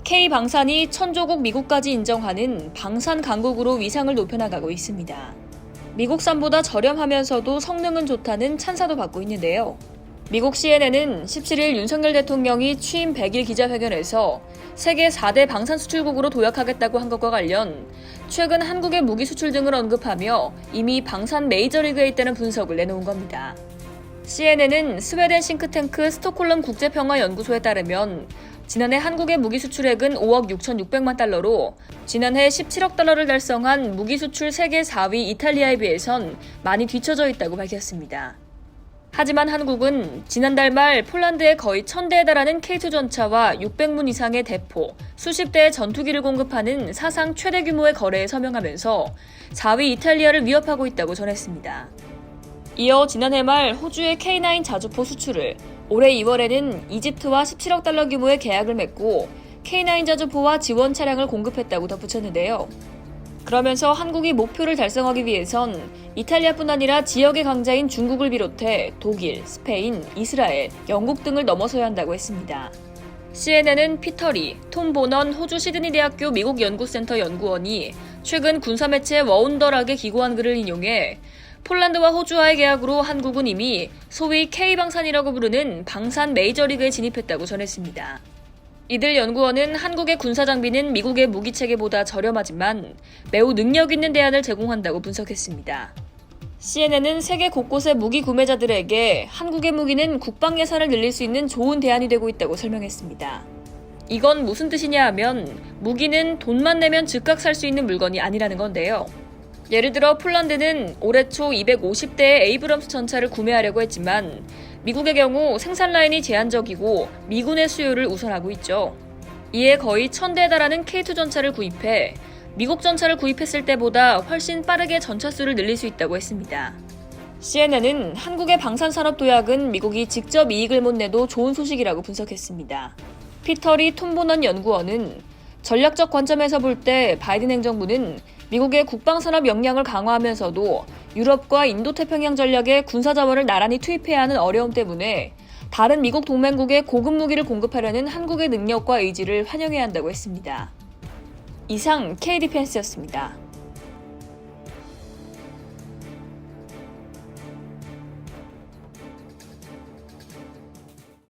K방산이 천조국 미국까지 인정하는 방산 강국으로 위상을 높여나가고 있습니다. 미국산보다 저렴하면서도 성능은 좋다는 찬사도 받고 있는데요. 미국 CNN은 17일 윤석열 대통령이 취임 100일 기자회견에서 세계 4대 방산 수출국으로 도약하겠다고 한 것과 관련 최근 한국의 무기 수출 등을 언급하며 이미 방산 메이저리그에 있다는 분석을 내놓은 겁니다. CNN은 스웨덴 싱크탱크 스톡홀름 국제평화연구소에 따르면 지난해 한국의 무기 수출액은 5억 6,600만 달러로 지난해 17억 달러를 달성한 무기 수출 세계 4위 이탈리아에 비해선 많이 뒤처져 있다고 밝혔습니다. 하지만 한국은 지난달 말 폴란드에 거의 1,000대에 달하는 K2 전차와 600문 이상의 대포, 수십 대의 전투기를 공급하는 사상 최대 규모의 거래에 서명하면서 4위 이탈리아를 위협하고 있다고 전했습니다. 이어 지난해 말 호주의 K9 자주포 수출을, 올해 2월에는 이집트와 17억 달러 규모의 계약을 맺고 K9 자주포와 지원 차량을 공급했다고 덧붙였는데요. 그러면서 한국이 목표를 달성하기 위해선 이탈리아뿐 아니라 지역의 강자인 중국을 비롯해 독일, 스페인, 이스라엘, 영국 등을 넘어서야 한다고 했습니다. CNN은 피터리, 톰 보넌 호주 시드니 대학교 미국 연구센터 연구원이 최근 군사매체 워운더락에 기고한 글을 인용해 폴란드와 호주와의 계약으로 한국은 이미 소위 K방산이라고 부르는 방산 메이저리그에 진입했다고 전했습니다. 이들 연구원은 한국의 군사장비는 미국의 무기체계보다 저렴하지만 매우 능력 있는 대안을 제공한다고 분석했습니다. CNN은 세계 곳곳의 무기 구매자들에게 한국의 무기는 국방 예산을 늘릴 수 있는 좋은 대안이 되고 있다고 설명했습니다. 이건 무슨 뜻이냐 하면 무기는 돈만 내면 즉각 살 수 있는 물건이 아니라는 건데요. 예를 들어 폴란드는 올해 초 250대의 에이브럼스 전차를 구매하려고 했지만 미국의 경우 생산 라인이 제한적이고 미군의 수요를 우선하고 있죠. 이에 거의 1,000대에 달하는 K2 전차를 구입해 미국 전차를 구입했을 때보다 훨씬 빠르게 전차 수를 늘릴 수 있다고 했습니다. CNN은 한국의 방산산업 도약은 미국이 직접 이익을 못 내도 좋은 소식이라고 분석했습니다. 피터리 톰보넌 연구원은 전략적 관점에서 볼 때 바이든 행정부는 미국의 국방산업 역량을 강화하면서도 유럽과 인도태평양 전략에 군사자원을 나란히 투입해야 하는 어려움 때문에 다른 미국 동맹국에 고급 무기를 공급하려는 한국의 능력과 의지를 환영해야 한다고 했습니다. 이상 K디펜스였습니다.